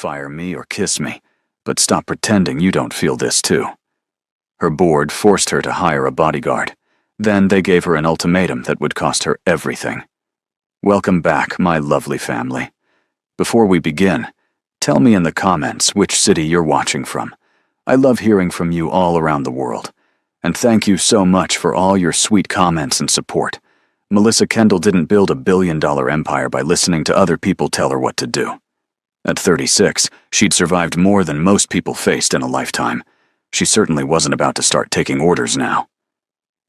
fire me or kiss me, but stop pretending you don't feel this too. Her board forced her to hire a bodyguard. Then they gave her an ultimatum that would cost her everything. Welcome back, my lovely family. Before we begin, tell me in the comments which city you're watching from. I love hearing from you all around the world. And thank you so much for all your sweet comments and support. Melissa Kendall didn't build a billion-dollar empire by listening to other people tell her what to do. At 36, she'd survived more than most people faced in a lifetime. She certainly wasn't about to start taking orders now.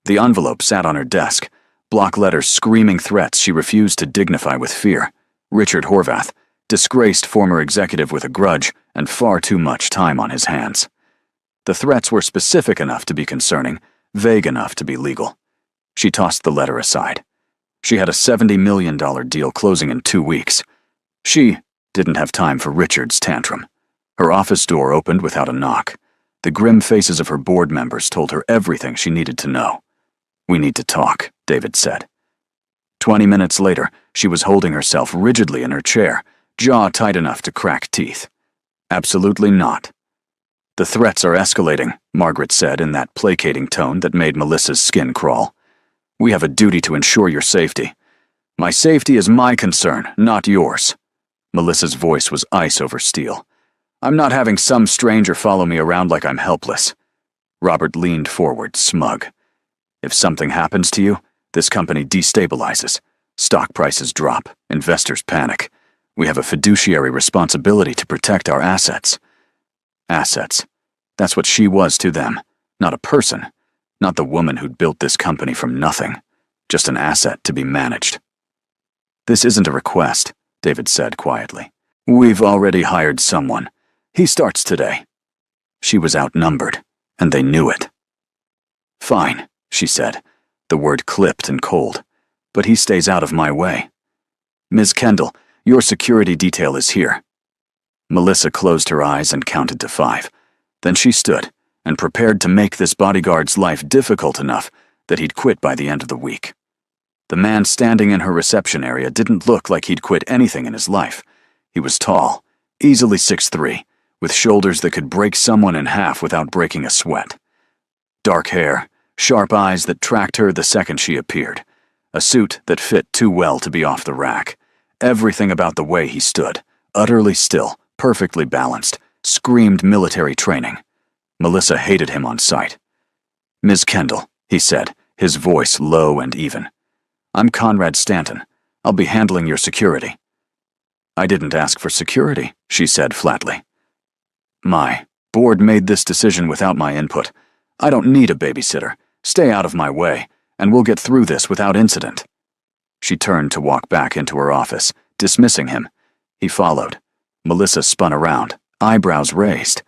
The envelope sat on her desk, block letters screaming threats she refused to dignify with fear. Richard Horvath, disgraced former executive with a grudge and far too much time on his hands. The threats were specific enough to be concerning, vague enough to be legal. She tossed the letter aside. She had a $70 million deal closing in 2 weeks. She didn't have time for Richard's tantrum. Her office door opened without a knock. The grim faces of her board members told her everything she needed to know. "We need to talk," David said. 20 minutes later, she was holding herself rigidly in her chair, jaw tight enough to crack teeth. "Absolutely not." "The threats are escalating," Margaret said in that placating tone that made Melissa's skin crawl. "We have a duty to ensure your safety." "My safety is my concern, not yours." Melissa's voice was ice over steel. "I'm not having some stranger follow me around like I'm helpless." Robert leaned forward, smug. "If something happens to you, this company destabilizes. Stock prices drop, investors panic. We have a fiduciary responsibility to protect our assets." Assets. That's what she was to them. Not a person. Not the woman who'd built this company from nothing. Just an asset to be managed. "This isn't a request," David said quietly. "We've already hired someone. He starts today." She was outnumbered, and they knew it. "Fine," she said, the word clipped and cold. "But he stays out of my way. Ms. Kendall, your security detail is here." Melissa closed her eyes and counted to 5. Then she stood and prepared to make this bodyguard's life difficult enough that he'd quit by the end of the week. The man standing in her reception area didn't look like he'd quit anything in his life. He was tall, easily 6'3", with shoulders that could break someone in half without breaking a sweat. Dark hair, sharp eyes that tracked her the second she appeared. A suit that fit too well to be off the rack. Everything about the way he stood, utterly still, perfectly balanced, screamed military training. Melissa hated him on sight. "Ms. Kendall," he said, his voice low and even. "I'm Conrad Stanton. I'll be handling your security." "I didn't ask for security," she said flatly. "My board made this decision without my input. I don't need a babysitter. Stay out of my way, and we'll get through this without incident." She turned to walk back into her office, dismissing him. He followed. Melissa spun around, eyebrows raised.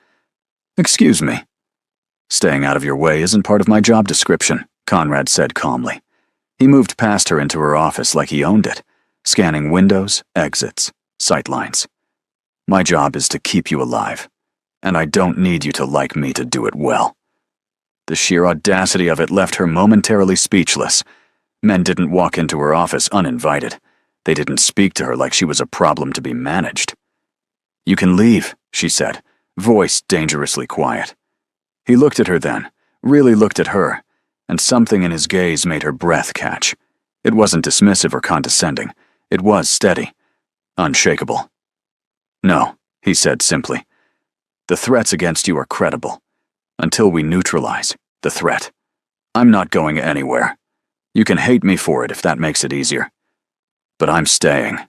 "Excuse me." "Staying out of your way isn't part of my job description," Conrad said calmly. He moved past her into her office like he owned it, scanning windows, exits, sightlines. "My job is to keep you alive, and I don't need you to like me to do it well." The sheer audacity of it left her momentarily speechless. Men didn't walk into her office uninvited. They didn't speak to her like she was a problem to be managed. "You can leave," she said, voice dangerously quiet. He looked at her then, really looked at her, and something in his gaze made her breath catch. It wasn't dismissive or condescending. It was steady, unshakable. "No," he said simply. "The threats against you are credible. Until we neutralize the threat, I'm not going anywhere. You can hate me for it if that makes it easier. But I'm staying."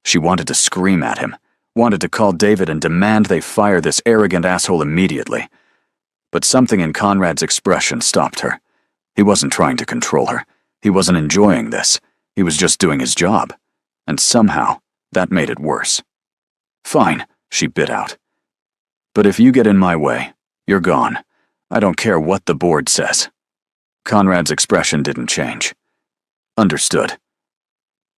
She wanted to scream at him, wanted to call David and demand they fire this arrogant asshole immediately. But something in Conrad's expression stopped her. He wasn't trying to control her. He wasn't enjoying this. He was just doing his job. And somehow, that made it worse. "Fine," she bit out. "But if you get in my way, you're gone. I don't care what the board says." Conrad's expression didn't change. "Understood."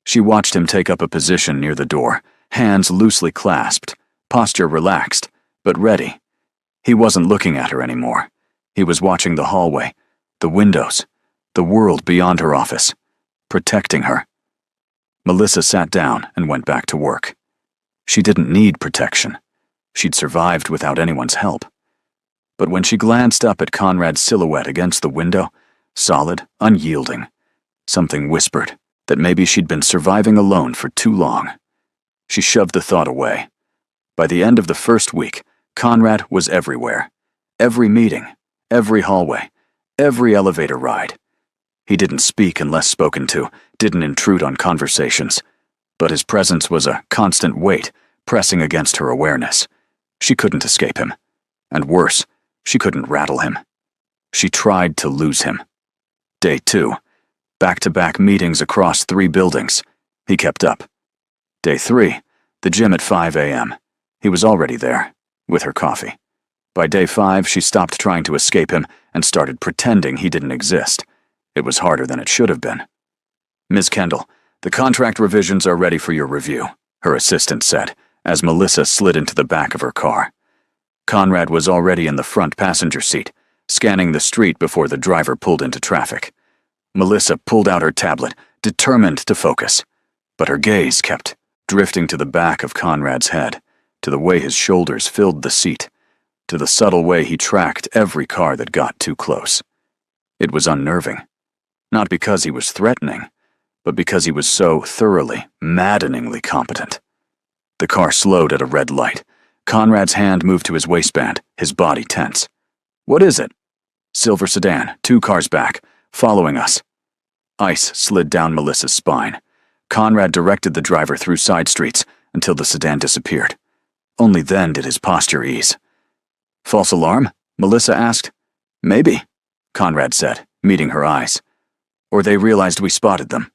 She watched him take up a position near the door, hands loosely clasped, posture relaxed, but ready. He wasn't looking at her anymore. He was watching the hallway, the windows, the world beyond her office, protecting her. Melissa sat down and went back to work. She didn't need protection. She'd survived without anyone's help. But when she glanced up at Conrad's silhouette against the window, solid, unyielding, something whispered that maybe she'd been surviving alone for too long. She shoved the thought away. By the end of the first week, Conrad was everywhere. Every meeting, every hallway, every elevator ride. He didn't speak unless spoken to, didn't intrude on conversations, but his presence was a constant weight pressing against her awareness. She couldn't escape him. And worse, she couldn't rattle him. She tried to lose him. Day 2. Back-to-back meetings across 3 buildings. He kept up. Day 3. The gym at 5 a.m. He was already there, with her coffee. By day 5, she stopped trying to escape him and started pretending he didn't exist. It was harder than it should have been. "Ms. Kendall, the contract revisions are ready for your review," her assistant said, as Melissa slid into the back of her car. Conrad was already in the front passenger seat, scanning the street before the driver pulled into traffic. Melissa pulled out her tablet, determined to focus, but her gaze kept drifting to the back of Conrad's head, to the way his shoulders filled the seat, to the subtle way he tracked every car that got too close. It was unnerving, not because he was threatening, but because he was so thoroughly, maddeningly competent. The car slowed at a red light. Conrad's hand moved to his waistband, his body tense. "What is it?" "Silver sedan, 2 cars back, following us." Ice slid down Melissa's spine. Conrad directed the driver through side streets until the sedan disappeared. Only then did his posture ease. "False alarm?" Melissa asked. "Maybe," Conrad said, meeting her eyes. "Or they realized we spotted them."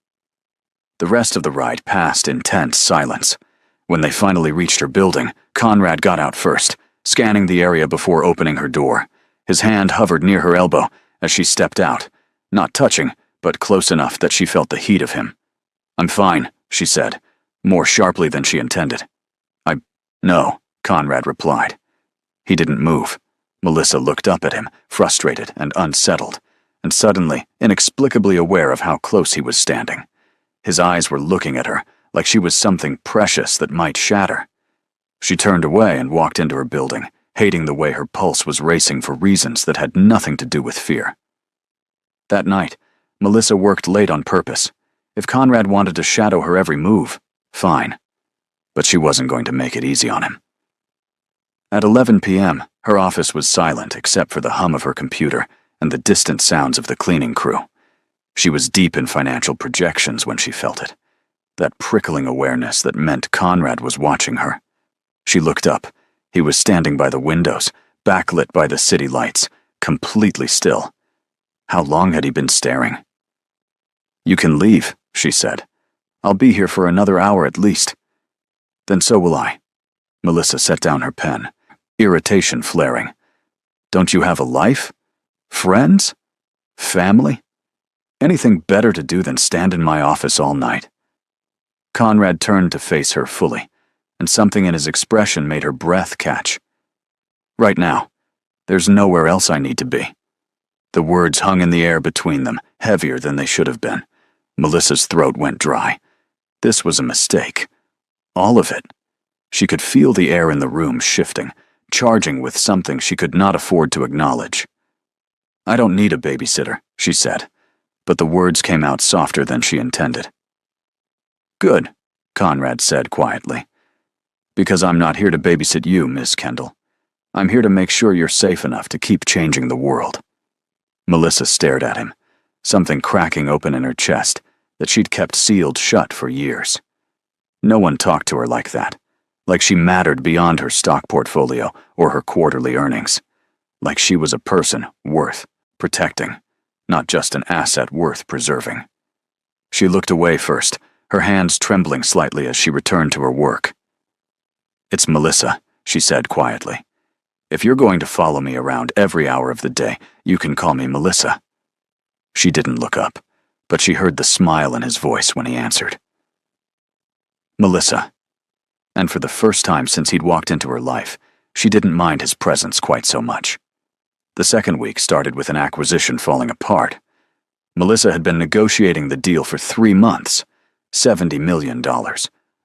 The rest of the ride passed in tense silence. When they finally reached her building, Conrad got out first, scanning the area before opening her door. His hand hovered near her elbow as she stepped out, not touching, but close enough that she felt the heat of him. "I'm fine," she said, more sharply than she intended. "No," Conrad replied. He didn't move. Melissa looked up at him, frustrated and unsettled, and suddenly, inexplicably aware of how close he was standing. His eyes were looking at her, like she was something precious that might shatter. She turned away and walked into her building, hating the way her pulse was racing for reasons that had nothing to do with fear. That night, Melissa worked late on purpose. If Conrad wanted to shadow her every move, fine. But she wasn't going to make it easy on him. At 11 p.m., her office was silent except for the hum of her computer and the distant sounds of the cleaning crew. She was deep in financial projections when she felt it. That prickling awareness that meant Conrad was watching her. She looked up. He was standing by the windows, backlit by the city lights, completely still. How long had he been staring? "You can leave," she said. "I'll be here for another hour at least." "Then so will I." Melissa set down her pen, irritation flaring. "Don't you have a life? Friends? Family? Anything better to do than stand in my office all night?" Conrad turned to face her fully, and something in his expression made her breath catch. "Right now, there's nowhere else I need to be." The words hung in the air between them, heavier than they should have been. Melissa's throat went dry. This was a mistake. All of it. She could feel the air in the room shifting, charging with something she could not afford to acknowledge. "I don't need a babysitter," she said, but the words came out softer than she intended. "Good," Conrad said quietly. "Because I'm not here to babysit you, Miss Kendall. I'm here to make sure you're safe enough to keep changing the world." Melissa stared at him, something cracking open in her chest that she'd kept sealed shut for years. No one talked to her like that, like she mattered beyond her stock portfolio or her quarterly earnings, like she was a person worth protecting, not just an asset worth preserving. She looked away first, her hands trembling slightly as she returned to her work. "It's Melissa," she said quietly. "If you're going to follow me around every hour of the day, you can call me Melissa." She didn't look up, but she heard the smile in his voice when he answered. "Melissa." And for the first time since he'd walked into her life, she didn't mind his presence quite so much. The second week started with an acquisition falling apart. Melissa had been negotiating the deal for 3 months, $70 million,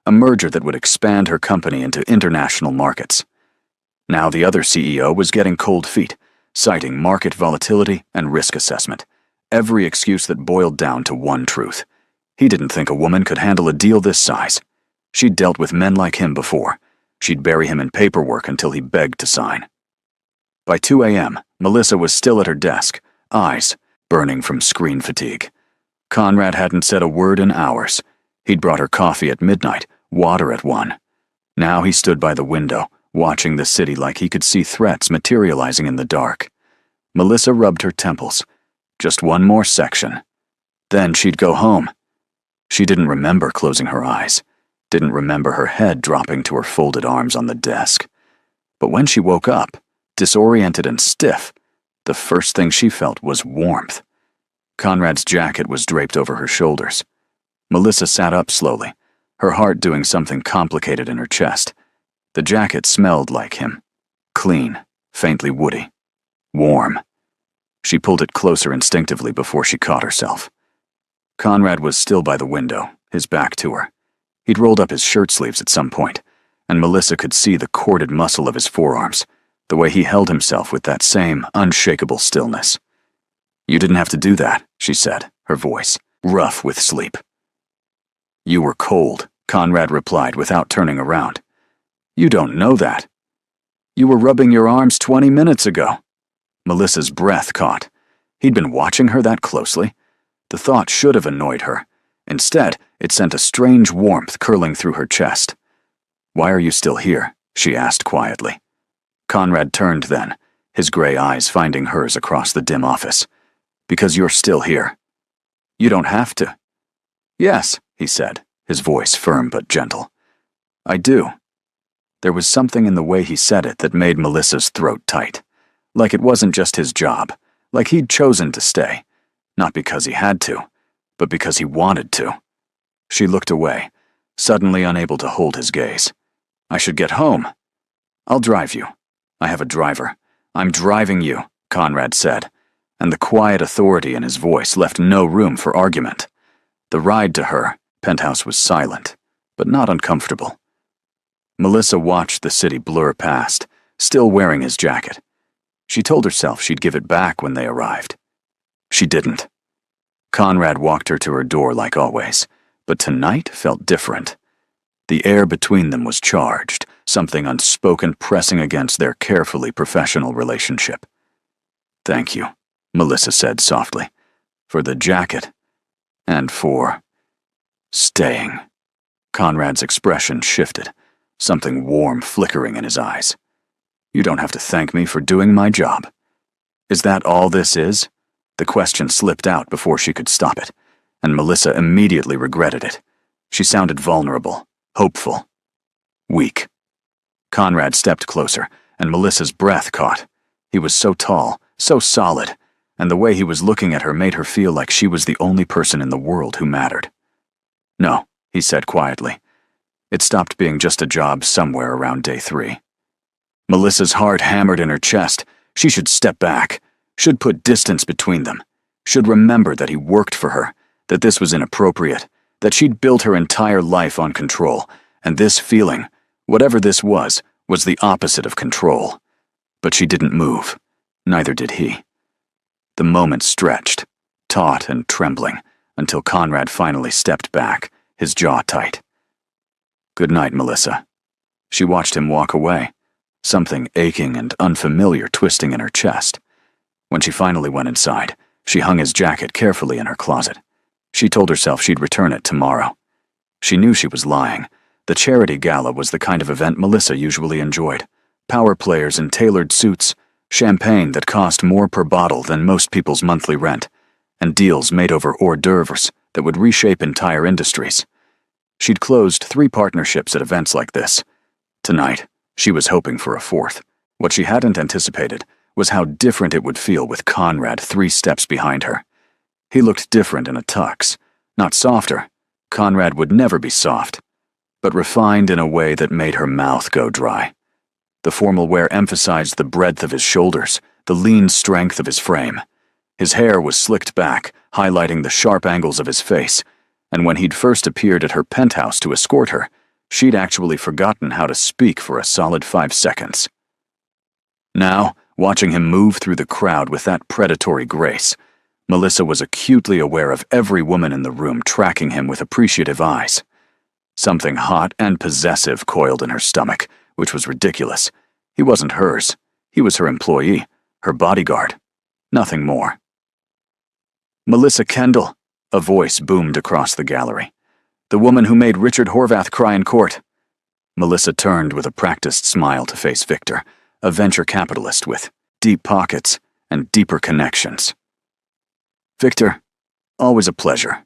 a merger that would expand her company into international markets. Now the other CEO was getting cold feet, citing market volatility and risk assessment. Every excuse that boiled down to one truth. He didn't think a woman could handle a deal this size. She'd dealt with men like him before. She'd bury him in paperwork until he begged to sign. By 2 a.m., Melissa was still at her desk, eyes burning from screen fatigue. Conrad hadn't said a word in hours. He'd brought her coffee at midnight, water at 1. Now he stood by the window, watching the city like he could see threats materializing in the dark. Melissa rubbed her temples. Just one more section. Then she'd go home. She didn't remember closing her eyes, didn't remember her head dropping to her folded arms on the desk. But when she woke up, disoriented and stiff, the first thing she felt was warmth. Conrad's jacket was draped over her shoulders. Melissa sat up slowly, her heart doing something complicated in her chest. The jacket smelled like him. Clean, faintly woody. Warm. She pulled it closer instinctively before she caught herself. Conrad was still by the window, his back to her. He'd rolled up his shirt sleeves at some point, and Melissa could see the corded muscle of his forearms, the way he held himself with that same unshakable stillness. "You didn't have to do that," she said, her voice rough with sleep. "You were cold," Conrad replied without turning around. "You don't know that. You were rubbing your arms 20 minutes ago." Melissa's breath caught. He'd been watching her that closely. The thought should have annoyed her. Instead, it sent a strange warmth curling through her chest. "Why are you still here?" she asked quietly. Conrad turned then, his gray eyes finding hers across the dim office. "Because you're still here. You don't have to." "Yes," he said, his voice firm but gentle. "I do." There was something in the way he said it that made Melissa's throat tight. Like it wasn't just his job, like he'd chosen to stay. Not because he had to, but because he wanted to. She looked away, suddenly unable to hold his gaze. "I should get home." "I'll drive you. I have a driver. I'm driving you," Conrad said, and the quiet authority in his voice left no room for argument. The ride to her penthouse was silent, but not uncomfortable. Melissa watched the city blur past, still wearing his jacket. She told herself she'd give it back when they arrived. She didn't. Conrad walked her to her door like always, but tonight felt different. The air between them was charged, something unspoken pressing against their carefully professional relationship. "Thank you," Melissa said softly, "for the jacket, and for staying." Conrad's expression shifted, something warm flickering in his eyes. "You don't have to thank me for doing my job." "Is that all this is?" The question slipped out before she could stop it, and Melissa immediately regretted it. She sounded vulnerable, hopeful, weak. Conrad stepped closer, and Melissa's breath caught. He was so tall, so solid, and the way he was looking at her made her feel like she was the only person in the world who mattered. "No," he said quietly. It stopped being just a job somewhere around day 3. Melissa's heart hammered in her chest. She should step back, should put distance between them, should remember that he worked for her, that this was inappropriate, that she'd built her entire life on control, and this feeling, whatever this was the opposite of control. But she didn't move. Neither did he. The moment stretched, taut and trembling, until Conrad finally stepped back, his jaw tight. "Good night, Melissa." She watched him walk away, something aching and unfamiliar twisting in her chest. When she finally went inside, she hung his jacket carefully in her closet. She told herself she'd return it tomorrow. She knew she was lying. The charity gala was the kind of event Melissa usually enjoyed. Power players in tailored suits, champagne that cost more per bottle than most people's monthly rent, and deals made over hors d'oeuvres that would reshape entire industries. She'd closed 3 partnerships at events like this. Tonight, she was hoping for a 4th. What she hadn't anticipated was how different it would feel with Conrad 3 steps behind her. He looked different in a tux, not softer. Conrad would never be soft, but refined in a way that made her mouth go dry. The formal wear emphasized the breadth of his shoulders, the lean strength of his frame. His hair was slicked back, highlighting the sharp angles of his face, and when he'd first appeared at her penthouse to escort her, she'd actually forgotten how to speak for a solid 5 seconds. Now, watching him move through the crowd with that predatory grace, Melissa was acutely aware of every woman in the room tracking him with appreciative eyes. Something hot and possessive coiled in her stomach, which was ridiculous. He wasn't hers. He was her employee, her bodyguard. Nothing more. "Melissa Kendall," a voice boomed across the gallery. "The woman who made Richard Horvath cry in court." Melissa turned with a practiced smile to face Victor, a venture capitalist with deep pockets and deeper connections. "Victor, always a pleasure."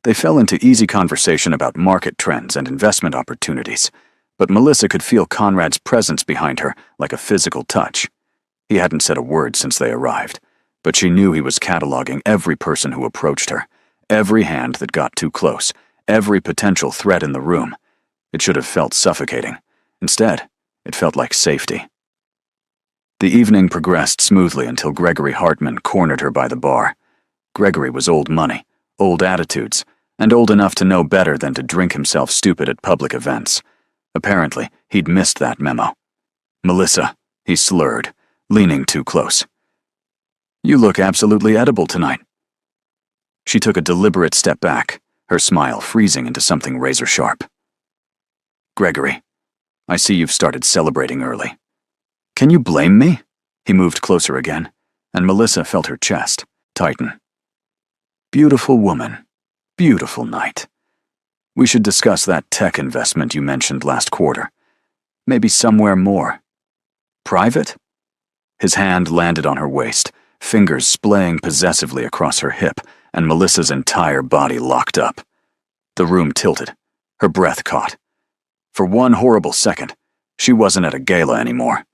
They fell into easy conversation about market trends and investment opportunities, but Melissa could feel Conrad's presence behind her like a physical touch. He hadn't said a word since they arrived, but she knew he was cataloging every person who approached her, every hand that got too close, every potential threat in the room. It should have felt suffocating. Instead, it felt like safety. The evening progressed smoothly until Gregory Hartman cornered her by the bar. Gregory was old money, old attitudes, and old enough to know better than to drink himself stupid at public events. Apparently, he'd missed that memo. "Melissa," he slurred, leaning too close. "You look absolutely edible tonight." She took a deliberate step back, her smile freezing into something razor-sharp. "Gregory, I see you've started celebrating early. Can you blame me?" He moved closer again, and Melissa felt her chest tighten. "Beautiful woman. Beautiful night. We should discuss that tech investment you mentioned last quarter. Maybe somewhere more. Private?" His hand landed on her waist, fingers splaying possessively across her hip, and Melissa's entire body locked up. The room tilted, her breath caught. For one horrible second, she wasn't at a gala anymore.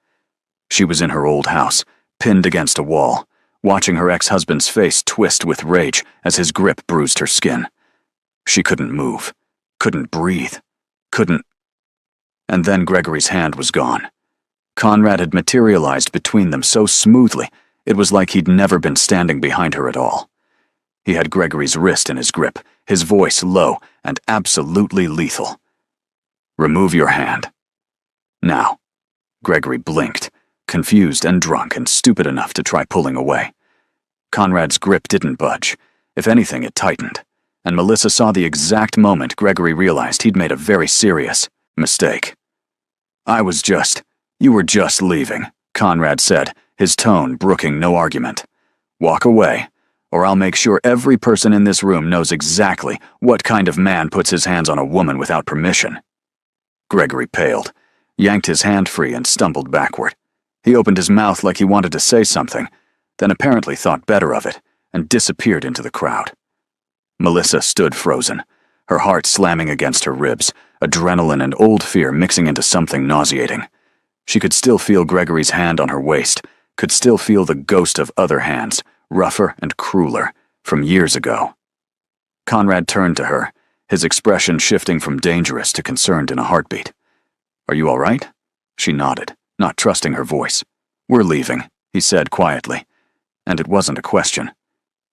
She was in her old house, pinned against a wall, watching her ex-husband's face twist with rage as his grip bruised her skin. She couldn't move, couldn't breathe, couldn't... And then Gregory's hand was gone. Conrad had materialized between them so smoothly, it was like he'd never been standing behind her at all. He had Gregory's wrist in his grip, his voice low and absolutely lethal. "Remove your hand." "Now." Gregory blinked, confused and drunk and stupid enough to try pulling away. Conrad's grip didn't budge. If anything, it tightened, and Melissa saw the exact moment Gregory realized he'd made a very serious mistake. You were just leaving," Conrad said, his tone brooking no argument. "Walk away, or I'll make sure every person in this room knows exactly what kind of man puts his hands on a woman without permission." Gregory paled, yanked his hand free and stumbled backward. He opened his mouth like he wanted to say something, then apparently thought better of it, and disappeared into the crowd. Melissa stood frozen, her heart slamming against her ribs, adrenaline and old fear mixing into something nauseating. She could still feel Gregory's hand on her waist, could still feel the ghost of other hands, rougher and crueler, from years ago. Conrad turned to her, his expression shifting from dangerous to concerned in a heartbeat. "Are you all right?" She nodded, not trusting her voice. "We're leaving," he said quietly. And it wasn't a question.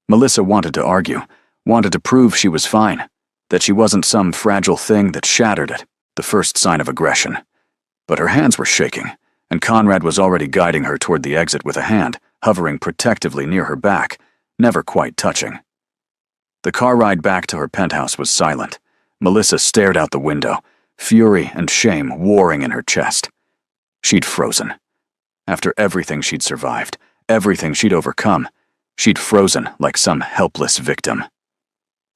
Melissa wanted to argue, wanted to prove she was fine, that she wasn't some fragile thing that shattered at the first sign of aggression. But her hands were shaking, and Conrad was already guiding her toward the exit with a hand, hovering protectively near her back, never quite touching. The car ride back to her penthouse was silent. Melissa stared out the window, fury and shame warring in her chest. She'd frozen. After everything she'd survived, everything she'd overcome, she'd frozen like some helpless victim.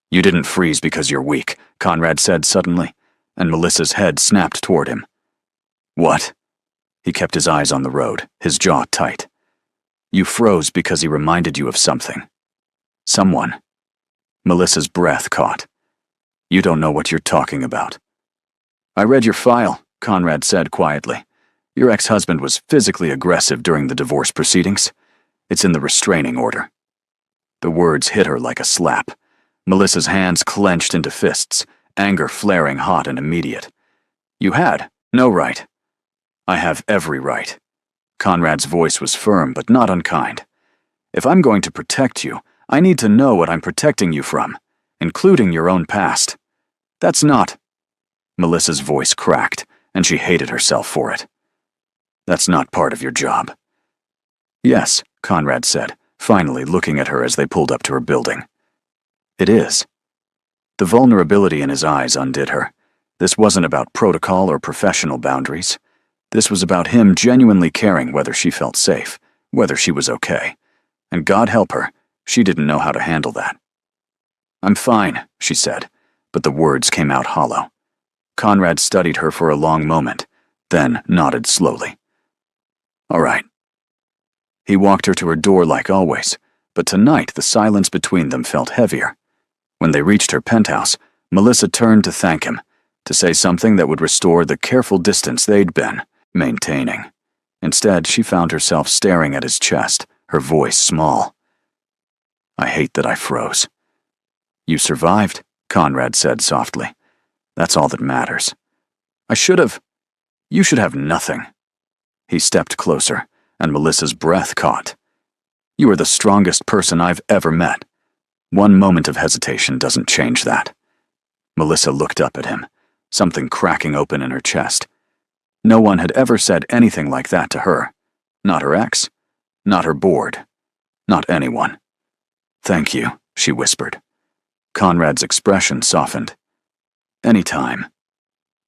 "You didn't freeze because you're weak," Conrad said suddenly, and Melissa's head snapped toward him. "What?" He kept his eyes on the road, his jaw tight. "You froze because he reminded you of something. Someone." Melissa's breath caught. "You don't know what you're talking about." "I read your file," Conrad said quietly. "Your ex-husband was physically aggressive during the divorce proceedings. It's in the restraining order." The words hit her like a slap. Melissa's hands clenched into fists, anger flaring hot and immediate. "You had no right." "I have every right." Conrad's voice was firm but not unkind. "If I'm going to protect you, I need to know what I'm protecting you from, including your own past. That's not..." Melissa's voice cracked, and she hated herself for it. That's not part of your job." "Yes," Conrad said, finally looking at her as they pulled up to her building. "It is." The vulnerability in his eyes undid her. This wasn't about protocol or professional boundaries. This was about him genuinely caring whether she felt safe, whether she was okay. And God help her, she didn't know how to handle that. "I'm fine," she said, but the words came out hollow. Conrad studied her for a long moment, then nodded slowly. "All right." He walked her to her door like always, but tonight the silence between them felt heavier. When they reached her penthouse, Melissa turned to thank him, to say something that would restore the careful distance they'd been maintaining. Instead, she found herself staring at his chest, her voice small. "I hate that I froze." "You survived," Conrad said softly. "That's all that matters." "I should have. You should have nothing." He stepped closer, and Melissa's breath caught. "You are the strongest person I've ever met. One moment of hesitation doesn't change that." Melissa looked up at him, something cracking open in her chest. No one had ever said anything like that to her. Not her ex, not her board, not anyone. "Thank you," she whispered. Conrad's expression softened. "Anytime."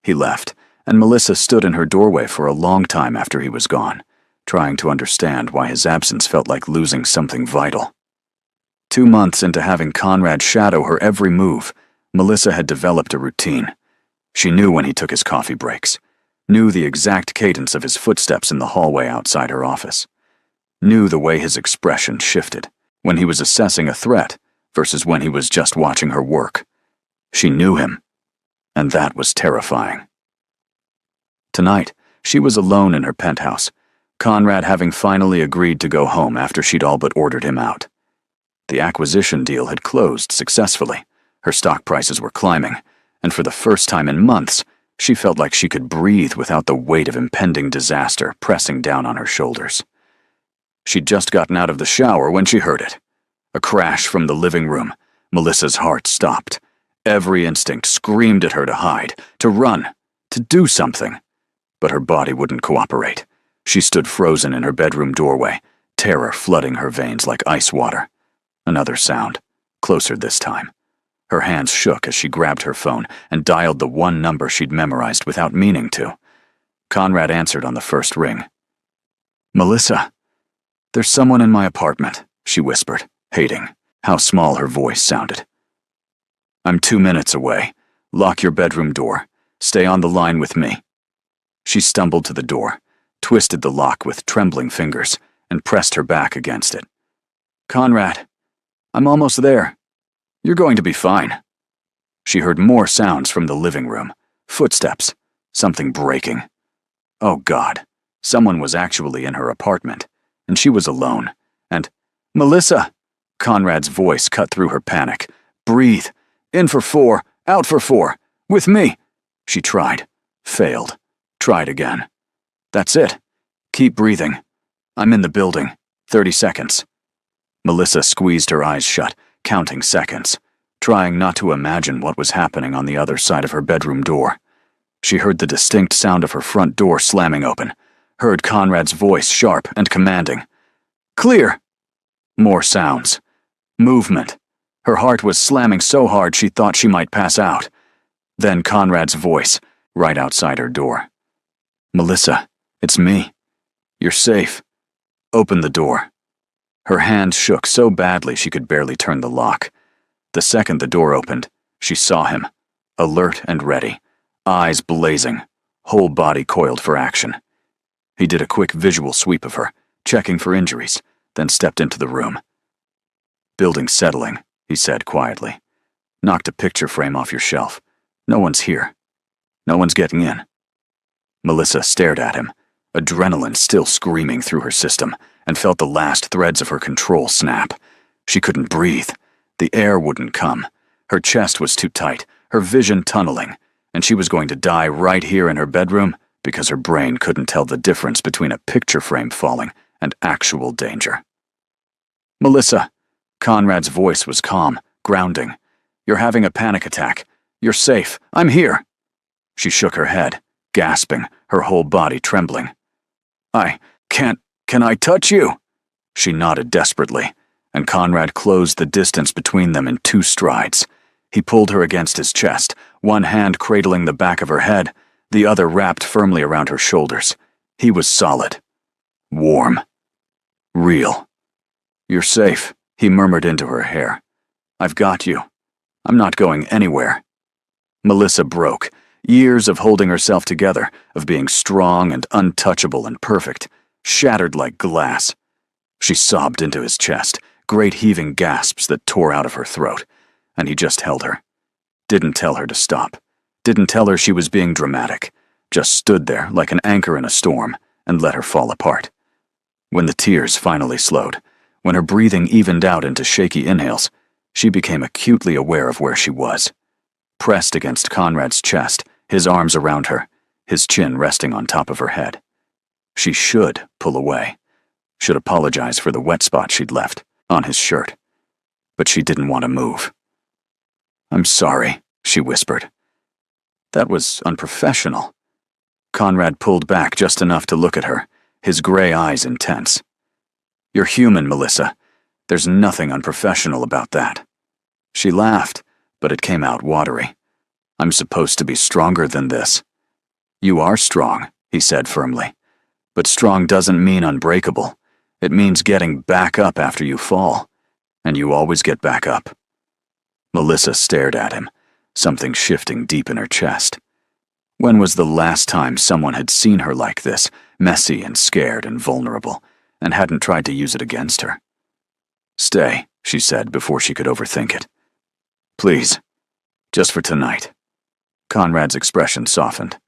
He left, and Melissa stood in her doorway for a long time after he was gone, trying to understand why his absence felt like losing something vital. 2 months into having Conrad shadow her every move, Melissa had developed a routine. She knew when he took his coffee breaks, knew the exact cadence of his footsteps in the hallway outside her office, knew the way his expression shifted when he was assessing a threat versus when he was just watching her work. She knew him, and that was terrifying. Tonight, she was alone in her penthouse, Conrad having finally agreed to go home after she'd all but ordered him out. The acquisition deal had closed successfully. Her stock prices were climbing, and for the first time in months, she felt like she could breathe without the weight of impending disaster pressing down on her shoulders. She'd just gotten out of the shower when she heard it. A crash from the living room. Melissa's heart stopped. Every instinct screamed at her to hide, to run, to do something. But her body wouldn't cooperate. She stood frozen in her bedroom doorway, terror flooding her veins like ice water. Another sound, closer this time. Her hands shook as she grabbed her phone and dialed the one number she'd memorized without meaning to. Conrad answered on the first ring. "Melissa, there's someone in my apartment," she whispered, hating how small her voice sounded. "I'm 2 minutes away. Lock your bedroom door. Stay on the line with me." She stumbled to the door, twisted the lock with trembling fingers, and pressed her back against it. "Conrad, I'm almost there. You're going to be fine." She heard more sounds from the living room. Footsteps. Something breaking. Oh God, someone was actually in her apartment, and she was alone. And, "Melissa!" Conrad's voice cut through her panic. "Breathe. In for 4, out for 4. With me." She tried. Failed. Tried again. "That's it. Keep breathing. I'm in the building. 30 seconds. Melissa squeezed her eyes shut, counting seconds, trying not to imagine what was happening on the other side of her bedroom door. She heard the distinct sound of her front door slamming open, heard Conrad's voice sharp and commanding. "Clear!" More sounds. Movement. Her heart was slamming so hard she thought she might pass out. Then Conrad's voice, right outside her door. "Melissa, it's me. You're safe. Open the door." Her hand shook so badly she could barely turn the lock. The second the door opened, she saw him, alert and ready, eyes blazing, whole body coiled for action. He did a quick visual sweep of her, checking for injuries, then stepped into the room. "Building settling," he said quietly. "Knocked a picture frame off your shelf. No one's here. No one's getting in." Melissa stared at him, adrenaline still screaming through her system, and felt the last threads of her control snap. She couldn't breathe. The air wouldn't come. Her chest was too tight, her vision tunneling, and she was going to die right here in her bedroom because her brain couldn't tell the difference between a picture frame falling and actual danger. "Melissa," Conrad's voice was calm, grounding. "You're having a panic attack. You're safe. I'm here." She shook her head, gasping, her whole body trembling. I can I touch you?" She nodded desperately, and Conrad closed the distance between them in 2 strides. He pulled her against his chest, one hand cradling the back of her head, the other wrapped firmly around her shoulders. He was solid. Warm. Real. "You're safe," he murmured into her hair. "I've got you. I'm not going anywhere." Melissa broke. Years of holding herself together, of being strong and untouchable and perfect, shattered like glass. She sobbed into his chest, great heaving gasps that tore out of her throat, and he just held her. Didn't tell her to stop. Didn't tell her she was being dramatic. Just stood there like an anchor in a storm and let her fall apart. When the tears finally slowed, when her breathing evened out into shaky inhales, she became acutely aware of where she was. Pressed against Conrad's chest, his arms around her, his chin resting on top of her head. She should pull away. Should apologize for the wet spot she'd left on his shirt. But she didn't want to move. "I'm sorry," she whispered. That was unprofessional. Conrad pulled back just enough to look at her, his gray eyes intense. "You're human, Melissa. There's nothing unprofessional about that." She laughed, but it came out watery. "I'm supposed to be stronger than this." "You are strong," he said firmly. "But strong doesn't mean unbreakable. It means getting back up after you fall. And you always get back up." Melissa stared at him, something shifting deep in her chest. When was the last time someone had seen her like this, messy and scared and vulnerable, and hadn't tried to use it against her? "Stay," she said before she could overthink it. "Please. Just for tonight." Conrad's expression softened.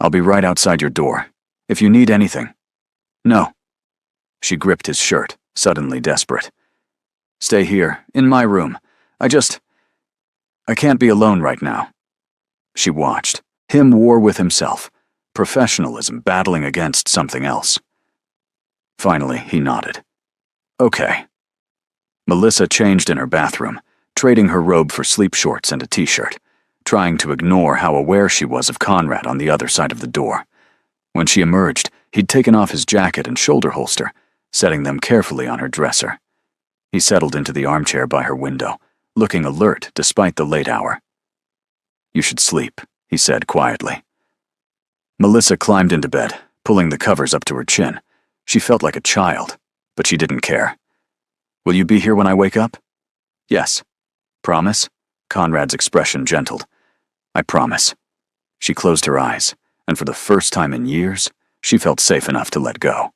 "I'll be right outside your door. If you need anything." "No." She gripped his shirt, suddenly desperate. "Stay here, in my room. I can't be alone right now." She watched. Him war with himself. Professionalism battling against something else. Finally, he nodded. "Okay." Melissa changed in her bathroom, trading her robe for sleep shorts and a t-shirt, trying to ignore how aware she was of Conrad on the other side of the door. When she emerged, he'd taken off his jacket and shoulder holster, setting them carefully on her dresser. He settled into the armchair by her window, looking alert despite the late hour. "You should sleep," he said quietly. Melissa climbed into bed, pulling the covers up to her chin. She felt like a child, but she didn't care. "Will you be here when I wake up?" "Yes." "Promise?" Conrad's expression gentled. "I promise." She closed her eyes, and for the first time in years, she felt safe enough to let go.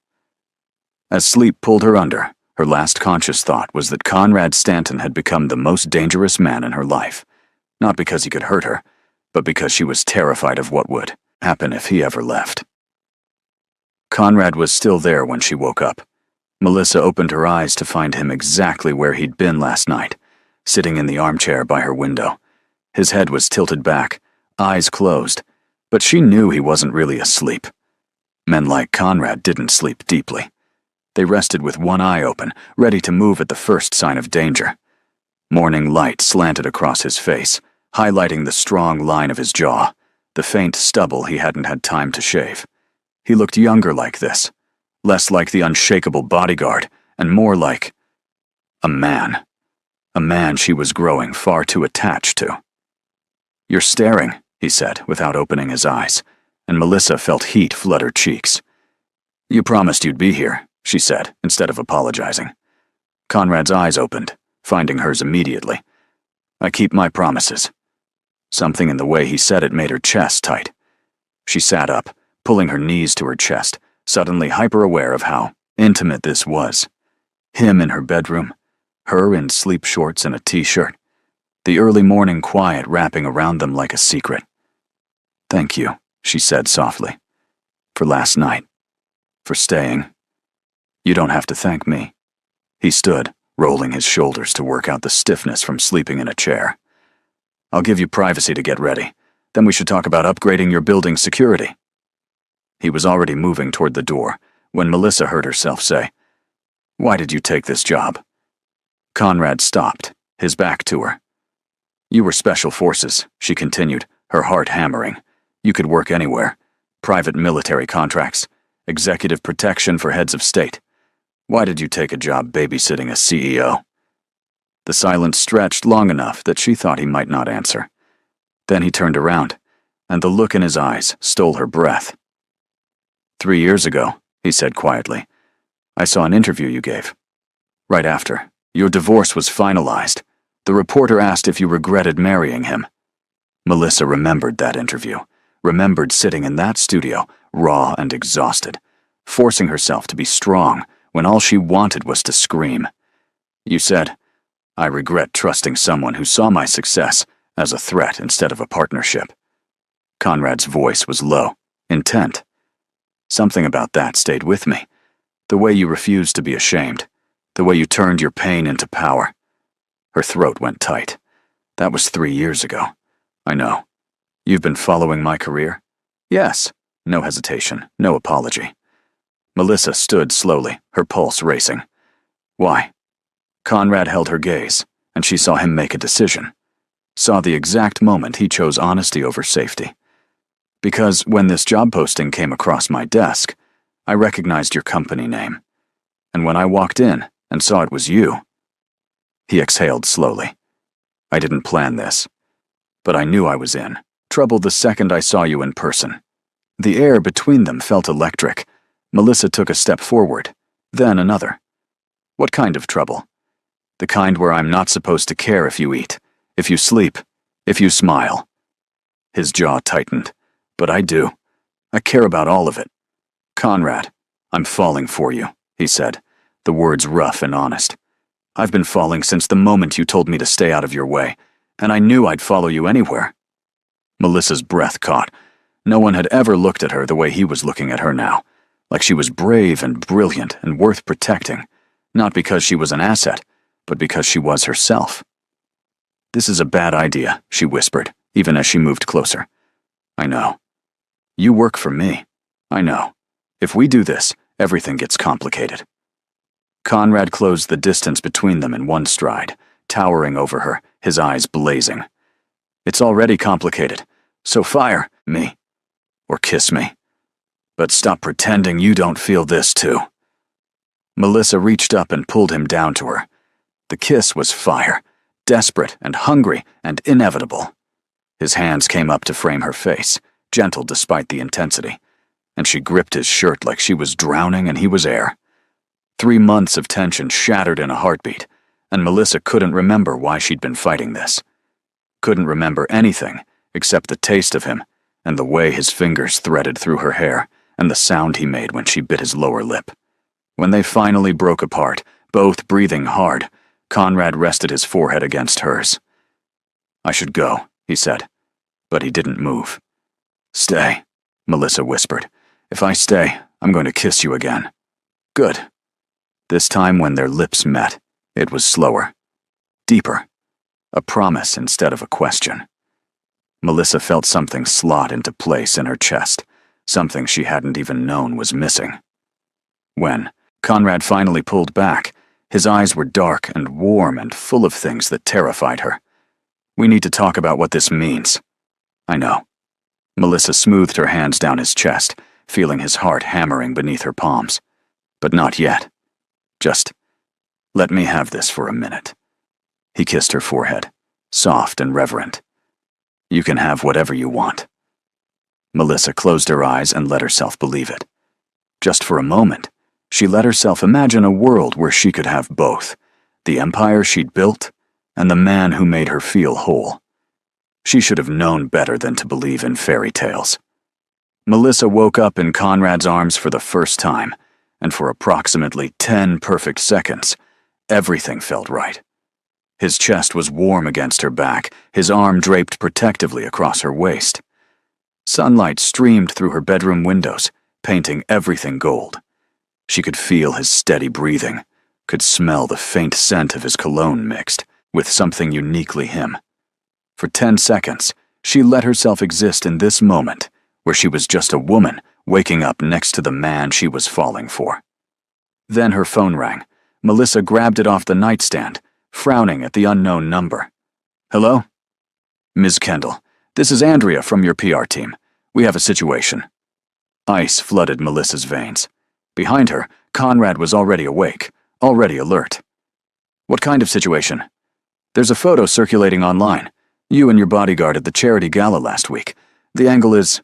As sleep pulled her under, her last conscious thought was that Conrad Stanton had become the most dangerous man in her life, not because he could hurt her, but because she was terrified of what would happen if he ever left. Conrad was still there when she woke up. Melissa opened her eyes to find him exactly where he'd been last night, sitting in the armchair by her window. His head was tilted back, eyes closed, but she knew he wasn't really asleep. Men like Conrad didn't sleep deeply. They rested with one eye open, ready to move at the first sign of danger. Morning light slanted across his face, highlighting the strong line of his jaw, the faint stubble he hadn't had time to shave. He looked younger like this, less like the unshakable bodyguard, and more like a man. A man she was growing far too attached to. "You're staring," he said, without opening his eyes, and Melissa felt heat flood her cheeks. "You promised you'd be here," she said, instead of apologizing. Conrad's eyes opened, finding hers immediately. "I keep my promises." Something in the way he said it made her chest tight. She sat up, pulling her knees to her chest, suddenly hyper-aware of how intimate this was. Him in her bedroom, her in sleep shorts and a t-shirt, the early morning quiet wrapping around them like a secret. "Thank you," she said softly. "For last night. For staying. You don't have to thank me." He stood, rolling his shoulders to work out the stiffness from sleeping in a chair. "I'll give you privacy to get ready. Then we should talk about upgrading your building's security." He was already moving toward the door when Melissa heard herself say, "Why did you take this job?" Conrad stopped, his back to her. "You were special forces," she continued, her heart hammering. "You could work anywhere. Private military contracts. executive protection for heads of state. Why did you take a job babysitting a CEO? The silence stretched long enough that she thought he might not answer. Then he turned around, and the look in his eyes stole her breath. 3 years ago, he said quietly, I saw an interview you gave. Right after, your divorce was finalized. The reporter asked if you regretted marrying him. Melissa remembered that interview, remembered sitting in that studio, raw and exhausted, forcing herself to be strong when all she wanted was to scream. You said, I regret trusting someone who saw my success as a threat instead of a partnership. Conrad's voice was low, intent. Something about that stayed with me. The way you refused to be ashamed. The way you turned your pain into power. Her throat went tight. That was 3 years ago. I know. You've been following my career? Yes. No hesitation, no apology. Melissa stood slowly, her pulse racing. Why? Conrad held her gaze, and she saw him make a decision. Saw the exact moment he chose honesty over safety. Because when this job posting came across my desk, I recognized your company name. And when I walked in and saw it was you, he exhaled slowly. I didn't plan this, but I knew I was in trouble the second I saw you in person. The air between them felt electric. Melissa took a step forward, then another. What kind of trouble? The kind where I'm not supposed to care if you eat, if you sleep, if you smile. His jaw tightened. But I do. I care about all of it. Conrad, I'm falling for you, he said, the words rough and honest. I've been falling since the moment you told me to stay out of your way, and I knew I'd follow you anywhere. Melissa's breath caught. No one had ever looked at her the way he was looking at her now, like she was brave and brilliant and worth protecting, not because she was an asset, but because she was herself. This is a bad idea, she whispered, even as she moved closer. I know. You work for me. I know. If we do this, everything gets complicated. Conrad closed the distance between them in one stride, towering over her, his eyes blazing. It's already complicated, so fire me, or kiss me. But stop pretending you don't feel this too. Melissa reached up and pulled him down to her. The kiss was fire, desperate and hungry and inevitable. His hands came up to frame her face, gentle despite the intensity, and she gripped his shirt like she was drowning and he was air. 3 months of tension shattered in a heartbeat, and Melissa couldn't remember why she'd been fighting this. Couldn't remember anything except the taste of him and the way his fingers threaded through her hair and the sound he made when she bit his lower lip. When they finally broke apart, both breathing hard, Conrad rested his forehead against hers. I should go, he said, but he didn't move. Stay, Melissa whispered. If I stay, I'm going to kiss you again. Good. This time when their lips met, it was slower, deeper, a promise instead of a question. Melissa felt something slot into place in her chest, something she hadn't even known was missing. When Conrad finally pulled back, his eyes were dark and warm and full of things that terrified her. We need to talk about what this means. I know. Melissa smoothed her hands down his chest, feeling his heart hammering beneath her palms. But not yet. Just let me have this for a minute. He kissed her forehead, soft and reverent. You can have whatever you want. Melissa closed her eyes and let herself believe it. Just for a moment, she let herself imagine a world where she could have both, the empire she'd built and the man who made her feel whole. She should have known better than to believe in fairy tales. Melissa woke up in Conrad's arms for the first time, and for approximately 10 perfect seconds, everything felt right. His chest was warm against her back, his arm draped protectively across her waist. Sunlight streamed through her bedroom windows, painting everything gold. She could feel his steady breathing, could smell the faint scent of his cologne mixed with something uniquely him. For 10 seconds, she let herself exist in this moment, where she was just a woman waking up next to the man she was falling for. Then her phone rang. Melissa grabbed it off the nightstand, frowning at the unknown number. Hello? Ms. Kendall, this is Andrea from your PR team. We have a situation. Ice flooded Melissa's veins. Behind her, Conrad was already awake, already alert. What kind of situation? There's a photo circulating online. You and your bodyguard at the charity gala last week. The angle is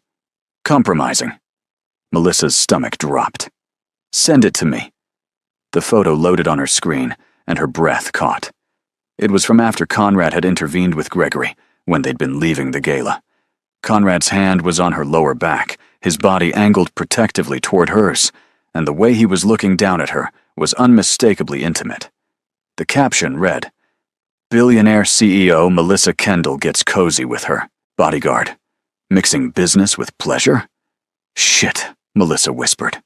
compromising. Melissa's stomach dropped. Send it to me. The photo loaded on her screen, and her breath caught. It was from after Conrad had intervened with Gregory, when they'd been leaving the gala. Conrad's hand was on her lower back, his body angled protectively toward hers, and the way he was looking down at her was unmistakably intimate. The caption read, "Billionaire CEO Melissa Kendall gets cozy with her bodyguard. Mixing business with pleasure?" "Shit," Melissa whispered.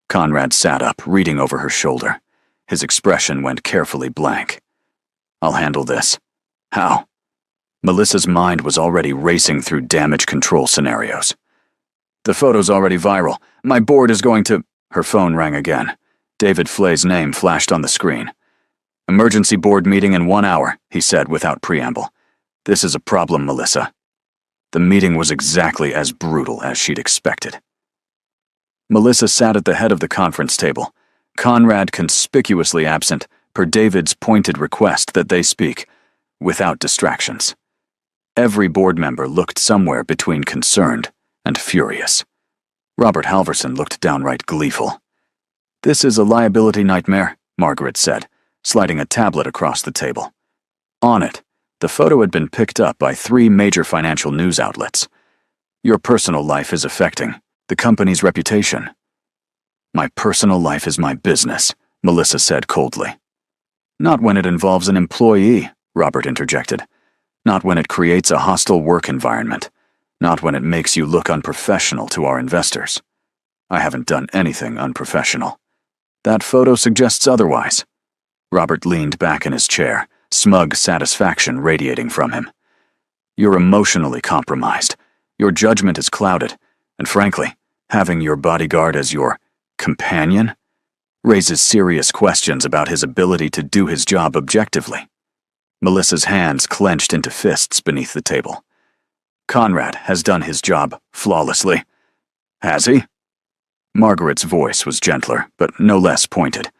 Conrad sat up, reading over her shoulder. His expression went carefully blank. "I'll handle this." "How?" Melissa's mind was already racing through damage control scenarios. "The photo's already viral. My board is going to—" Her phone rang again. David Flay's name flashed on the screen. "Emergency board meeting in 1 hour," he said without preamble. "This is a problem, Melissa." The meeting was exactly as brutal as she'd expected. Melissa sat at the head of the conference table, Conrad conspicuously absent, per David's pointed request that they speak, without distractions. Every board member looked somewhere between concerned and furious. Robert Halverson looked downright gleeful. "This is a liability nightmare," Margaret said, sliding a tablet across the table. On it, the photo had been picked up by 3 major financial news outlets. "Your personal life is affecting the company's reputation." "My personal life is my business," Melissa said coldly. "Not when it involves an employee," Robert interjected. "Not when it creates a hostile work environment. Not when it makes you look unprofessional to our investors. I haven't done anything unprofessional. That photo suggests otherwise." Robert leaned back in his chair, smug satisfaction radiating from him. "You're emotionally compromised. Your judgment is clouded, and frankly, having your bodyguard as your companion raises serious questions about his ability to do his job objectively." Melissa's hands clenched into fists beneath the table. "Conrad has done his job flawlessly." "Has he?" Margaret's voice was gentler, but no less pointed.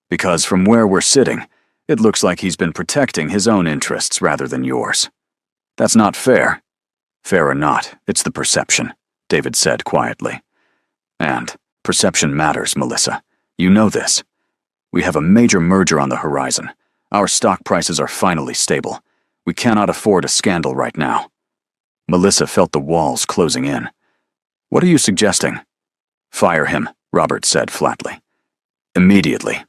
"Because from where we're sitting, it looks like he's been protecting his own interests rather than yours. That's not fair." "Fair or not, it's the perception," David said quietly. "And perception matters, Melissa. You know this. We have a major merger on the horizon. Our stock prices are finally stable. We cannot afford a scandal right now." Melissa felt the walls closing in. "What are you suggesting?" "Fire him," Robert said flatly. "Immediately.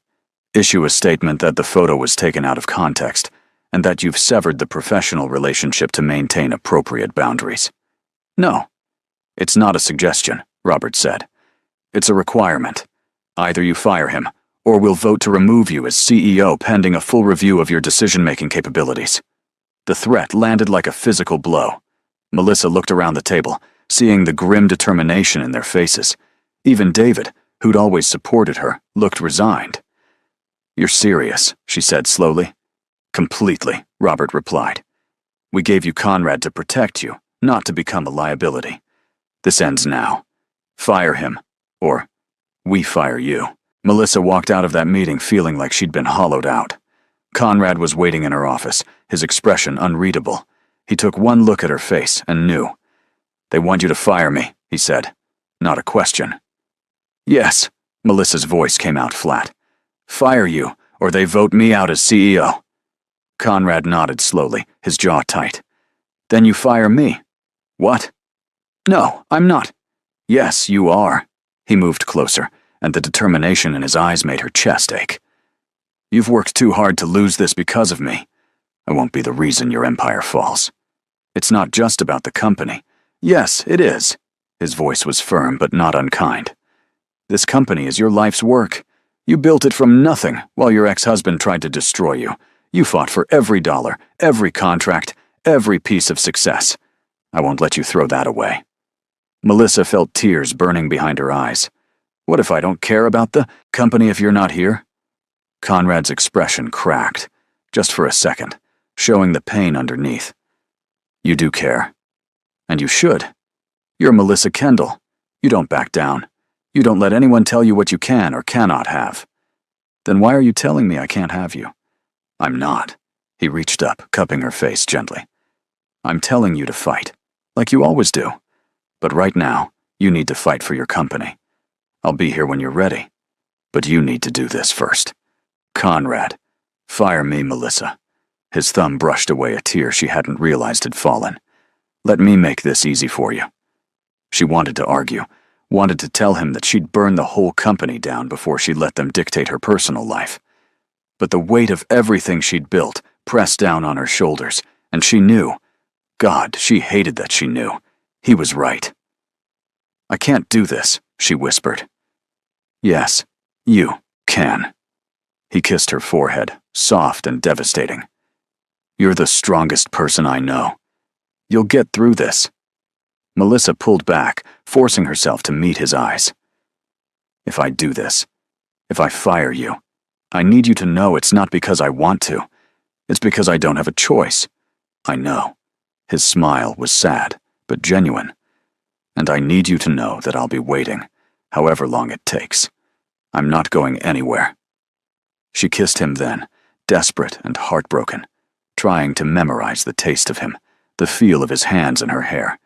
Issue a statement that the photo was taken out of context, and that you've severed the professional relationship to maintain appropriate boundaries." "No." "It's not a suggestion," Robert said. "It's a requirement. Either you fire him, or we'll vote to remove you as CEO pending a full review of your decision-making capabilities." The threat landed like a physical blow. Melissa looked around the table, seeing the grim determination in their faces. Even David, who'd always supported her, looked resigned. "You're serious," she said slowly. "Completely," Robert replied. "We gave you Conrad to protect you, not to become a liability. This ends now. Fire him, or we fire you." Melissa walked out of that meeting feeling like she'd been hollowed out. Conrad was waiting in her office, his expression unreadable. He took one look at her face and knew. "They want you to fire me," he said. "Not a question." "Yes," Melissa's voice came out flat. "Fire you, or they vote me out as CEO." Conrad nodded slowly, his jaw tight. "Then you fire me." "What?" "No, I'm not." "Yes, you are." He moved closer, and the determination in his eyes made her chest ache. "You've worked too hard to lose this because of me. I won't be the reason your empire falls. It's not just about the company." "Yes, it is." His voice was firm but not unkind. "This company is your life's work. You built it from nothing while your ex-husband tried to destroy you. You fought for every dollar, every contract, every piece of success. I won't let you throw that away." Melissa felt tears burning behind her eyes. "What if I don't care about the company if you're not here?" Conrad's expression cracked, just for a second, showing the pain underneath. "You do care. And you should. You're Melissa Kendall. You don't back down. You don't let anyone tell you what you can or cannot have. Then why are you telling me I can't have you? I'm not. He reached up, cupping her face gently. I'm telling you to fight, like you always do. But right now, you need to fight for your company. I'll be here when you're ready. But you need to do this first. Conrad. Fire me, Melissa. His thumb brushed away a tear she hadn't realized had fallen. Let me make this easy for you. She wanted to argue, wanted to tell him that she'd burn the whole company down before she let them dictate her personal life. But the weight of everything she'd built pressed down on her shoulders, and she knew. God, she hated that she knew. He was right. I can't do this, she whispered. Yes, you can. He kissed her forehead, soft and devastating. You're the strongest person I know. You'll get through this. Melissa pulled back, forcing herself to meet his eyes. If I do this, if I fire you, I need you to know it's not because I want to. It's because I don't have a choice. I know. His smile was sad, but genuine. And I need you to know that I'll be waiting, however long it takes. I'm not going anywhere. She kissed him then, desperate and heartbroken, trying to memorize the taste of him, the feel of his hands in her hair,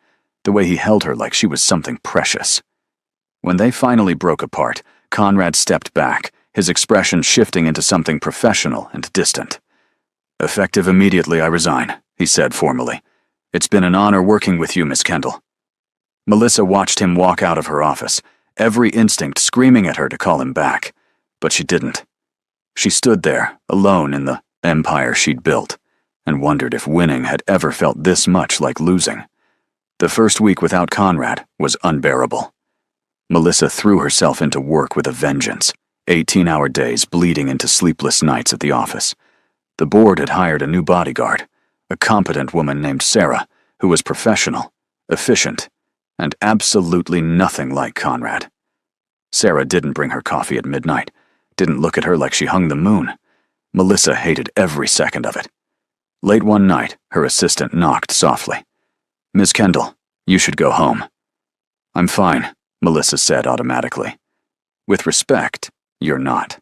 the way he held her like she was something precious. When they finally broke apart, Conrad stepped back, his expression shifting into something professional and distant. Effective immediately, I resign, he said formally. It's been an honor working with you, Miss Kendall. Melissa watched him walk out of her office, every instinct screaming at her to call him back, but she didn't. She stood there, alone in the empire she'd built, and wondered if winning had ever felt this much like losing. The first week without Conrad was unbearable. Melissa threw herself into work with a vengeance, 18-hour days bleeding into sleepless nights at the office. The board had hired a new bodyguard, a competent woman named Sarah, who was professional, efficient, and absolutely nothing like Conrad. Sarah didn't bring her coffee at midnight, didn't look at her like she hung the moon. Melissa hated every second of it. Late one night, her assistant knocked softly. Miss Kendall, you should go home. I'm fine, Melissa said automatically. With respect, you're not.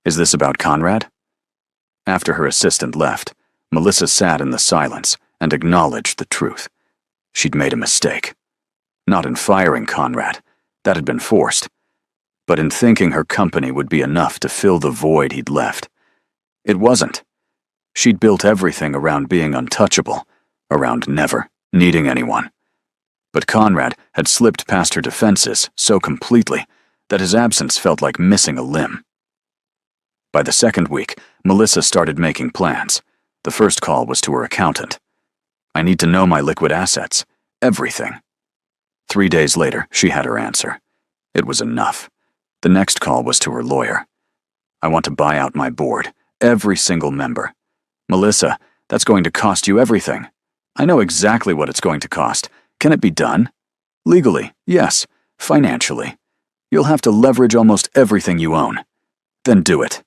Is this about Conrad? After her assistant left, Melissa sat in the silence and acknowledged the truth. She'd made a mistake. Not in firing Conrad, that had been forced, but in thinking her company would be enough to fill the void he'd left. It wasn't. She'd built everything around being untouchable, around never needing anyone. But Conrad had slipped past her defenses so completely that his absence felt like missing a limb. By the second week, Melissa started making plans. The first call was to her accountant. I need to know my liquid assets, everything. 3 days later, she had her answer. It was enough. The next call was to her lawyer. I want to buy out my board, every single member. Melissa, that's going to cost you everything. I know exactly what it's going to cost. Can it be done? Legally, yes. Financially. You'll have to leverage almost everything you own. Then do it.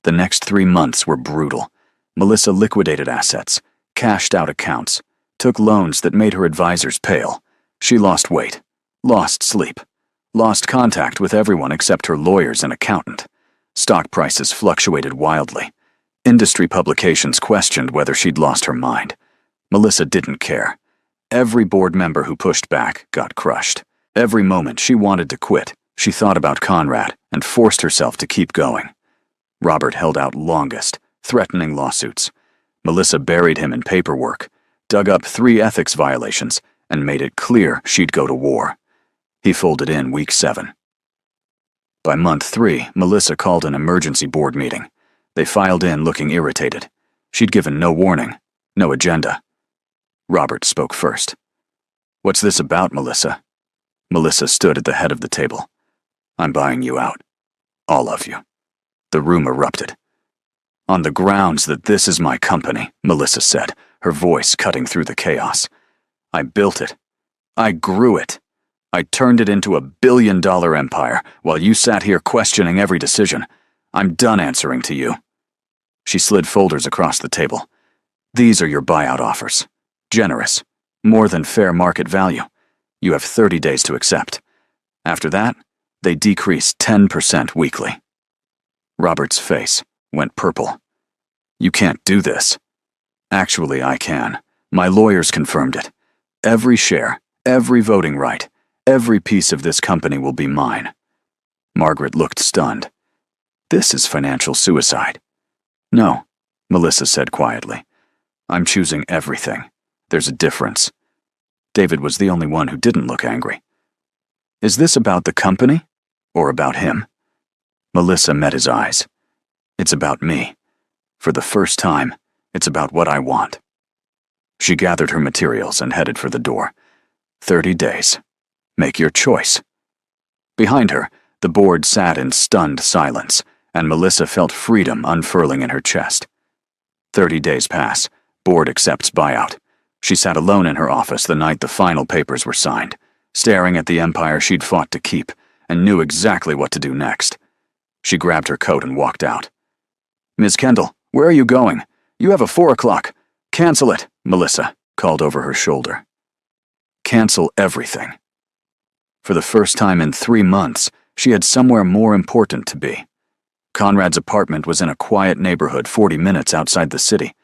The next 3 months were brutal. Melissa liquidated assets, cashed out accounts, took loans that made her advisors pale. She lost weight, lost sleep, lost contact with everyone except her lawyers and accountant. Stock prices fluctuated wildly. Industry publications questioned whether she'd lost her mind. Melissa didn't care. Every board member who pushed back got crushed. Every moment she wanted to quit, she thought about Conrad and forced herself to keep going. Robert held out longest, threatening lawsuits. Melissa buried him in paperwork, dug up 3 ethics violations, and made it clear she'd go to war. He folded in week 7. By month 3, Melissa called an emergency board meeting. They filed in looking irritated. She'd given no warning, no agenda. Robert spoke first. What's this about, Melissa? Melissa stood at the head of the table. I'm buying you out. All of you. The room erupted. On the grounds that this is my company, Melissa said, her voice cutting through the chaos. I built it. I grew it. I turned it into a billion-dollar empire while you sat here questioning every decision. I'm done answering to you. She slid folders across the table. These are your buyout offers. Generous. More than fair market value. You have 30 days to accept. After that, they decreased 10% weekly. Robert's face went purple. You can't do this. Actually, I can. My lawyers confirmed it. Every share, every voting right, every piece of this company will be mine. Margaret looked stunned. This is financial suicide. No, Melissa said quietly. I'm choosing everything. There's a difference. David was the only one who didn't look angry. Is this about the company or about him? Melissa met his eyes. It's about me. For the first time, it's about what I want. She gathered her materials and headed for the door. 30 days. Make your choice. Behind her, the board sat in stunned silence, and Melissa felt freedom unfurling in her chest. 30 days pass. Board accepts buyout. She sat alone in her office the night the final papers were signed, staring at the empire she'd fought to keep, and knew exactly what to do next. She grabbed her coat and walked out. Ms. Kendall, where are you going? You have a 4 o'clock. Cancel it, Melissa called over her shoulder. Cancel everything. For the first time in 3 months, she had somewhere more important to be. Conrad's apartment was in a quiet neighborhood 40 minutes outside the city,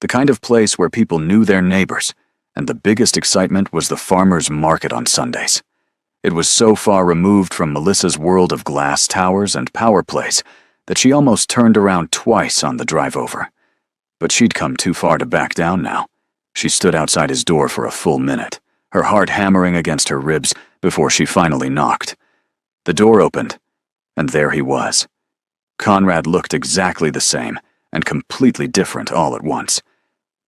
the kind of place where people knew their neighbors, and the biggest excitement was the farmers' market on Sundays. It was so far removed from Melissa's world of glass towers and power plays that she almost turned around twice on the drive over. But she'd come too far to back down now. She stood outside his door for a full minute, her heart hammering against her ribs before she finally knocked. The door opened, and there he was. Conrad looked exactly the same, and completely different all at once.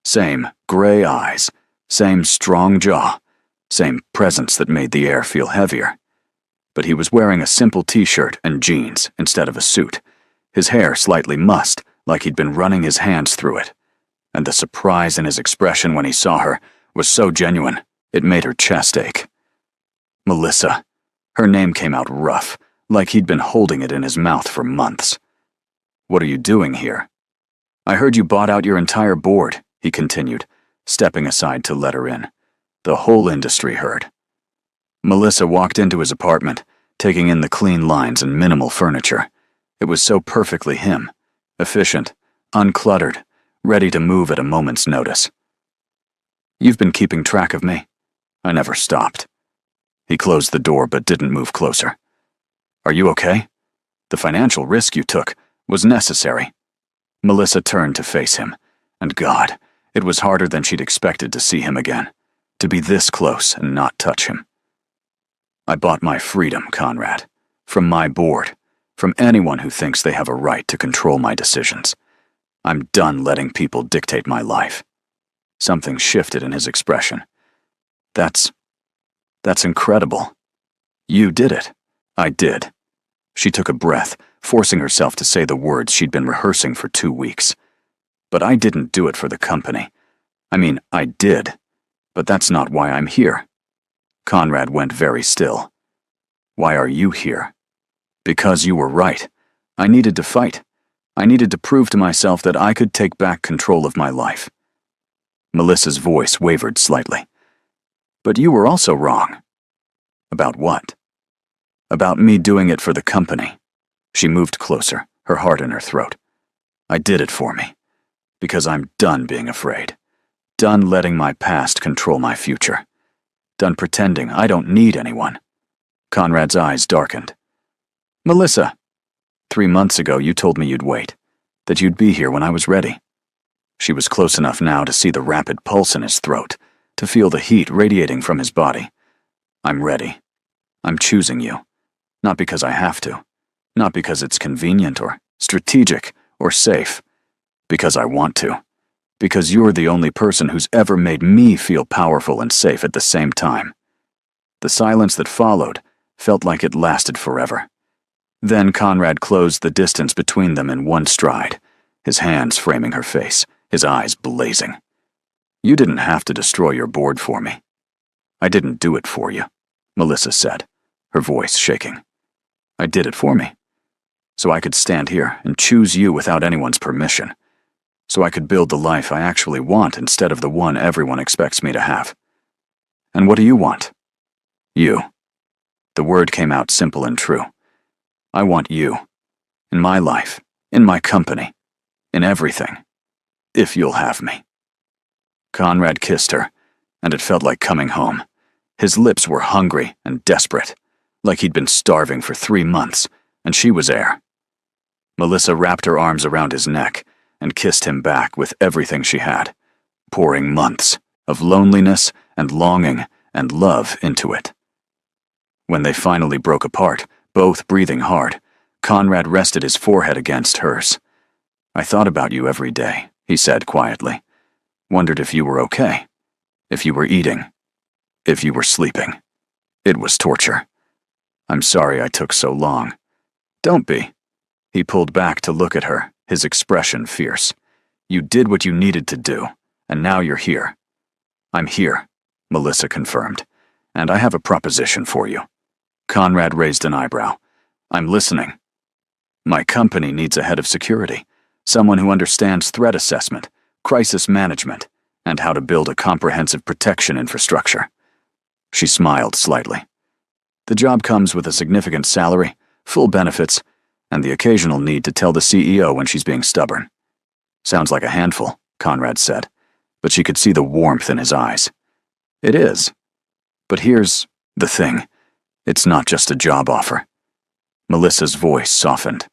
Same gray eyes, same strong jaw, same presence that made the air feel heavier. But he was wearing a simple t-shirt and jeans instead of a suit, his hair slightly mussed, like he'd been running his hands through it. And the surprise in his expression when he saw her was so genuine, it made her chest ache. Melissa. Her name came out rough, like he'd been holding it in his mouth for months. What are you doing here? I heard you bought out your entire board, he continued, stepping aside to let her in. The whole industry heard. Melissa walked into his apartment, taking in the clean lines and minimal furniture. It was so perfectly him, efficient, uncluttered, ready to move at a moment's notice. You've been keeping track of me. I never stopped. He closed the door but didn't move closer. Are you okay? The financial risk you took was necessary. Melissa turned to face him, and God, it was harder than she'd expected to see him again, to be this close and not touch him. I bought my freedom, Conrad, from my board, from anyone who thinks they have a right to control my decisions. I'm done letting people dictate my life. Something shifted in his expression. That's incredible. You did it. I did. She took a breath, forcing herself to say the words she'd been rehearsing for 2 weeks. But I didn't do it for the company. I mean, I did, but that's not why I'm here. Conrad went very still. Why are you here? Because you were right. I needed to fight. I needed to prove to myself that I could take back control of my life. Melissa's voice wavered slightly. But you were also wrong. About what? About me doing it for the company. She moved closer, her heart in her throat. I did it for me. Because I'm done being afraid. Done letting my past control my future. Done pretending I don't need anyone. Conrad's eyes darkened. Melissa, 3 months ago you told me you'd wait, that you'd be here when I was ready. She was close enough now to see the rapid pulse in his throat, to feel the heat radiating from his body. I'm ready. I'm choosing you. Not because I have to. Not because it's convenient or strategic or safe. Because I want to. Because you're the only person who's ever made me feel powerful and safe at the same time. The silence that followed felt like it lasted forever. Then Conrad closed the distance between them in one stride, his hands framing her face, his eyes blazing. You didn't have to destroy your board for me. I didn't do it for you, Melissa said, her voice shaking. I did it for me. So I could stand here and choose you without anyone's permission. So I could build the life I actually want instead of the one everyone expects me to have. And what do you want? You. The word came out simple and true. I want you. In my life. In my company. In everything. If you'll have me. Conrad kissed her, and it felt like coming home. His lips were hungry and desperate, like he'd been starving for 3 months, and she was air. Melissa wrapped her arms around his neck and kissed him back with everything she had, pouring months of loneliness and longing and love into it. When they finally broke apart, both breathing hard, Conrad rested his forehead against hers. I thought about you every day, he said quietly. Wondered if you were okay, if you were eating, if you were sleeping. It was torture. I'm sorry I took so long. Don't be. He pulled back to look at her, his expression fierce. You did what you needed to do, and now you're here. I'm here, Melissa confirmed, and I have a proposition for you. Conrad raised an eyebrow. I'm listening. My company needs a head of security, someone who understands threat assessment, crisis management, and how to build a comprehensive protection infrastructure. She smiled slightly. The job comes with a significant salary, full benefits, and the occasional need to tell the CEO when she's being stubborn. Sounds like a handful, Conrad said, but she could see the warmth in his eyes. It is. But here's the thing. It's not just a job offer. Melissa's voice softened.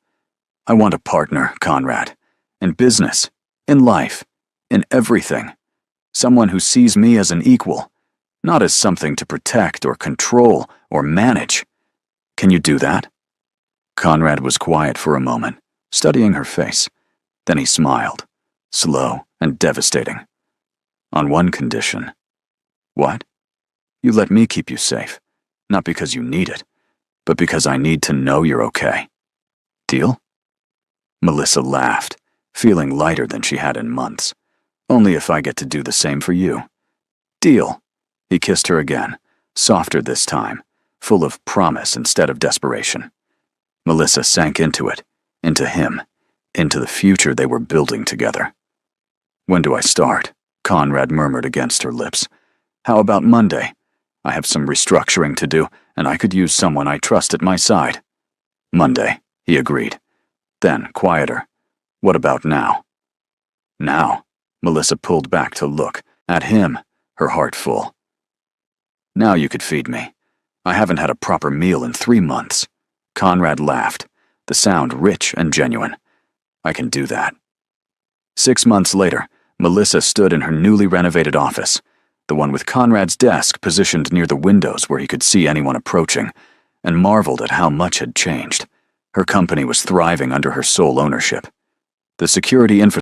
I want a partner, Conrad. In business, in life, in everything. Someone who sees me as an equal, not as something to protect or control or manage. Can you do that? Conrad was quiet for a moment, studying her face. Then he smiled, slow and devastating. On one condition. What? You let me keep you safe, not because you need it, but because I need to know you're okay. Deal? Melissa laughed, feeling lighter than she had in months. Only if I get to do the same for you. Deal. He kissed her again, softer this time, full of promise instead of desperation. Melissa sank into it, into him, into the future they were building together. When do I start? Conrad murmured against her lips. How about Monday? I have some restructuring to do, and I could use someone I trust at my side. Monday, he agreed. Then, quieter. What about now? Now? Melissa pulled back to look at him, her heart full. Now you could feed me. I haven't had a proper meal in 3 months. Conrad laughed, the sound rich and genuine. I can do that. 6 months later, Melissa stood in her newly renovated office, the one with Conrad's desk positioned near the windows where he could see anyone approaching, and marveled at how much had changed. Her company was thriving under her sole ownership. The security infrastructure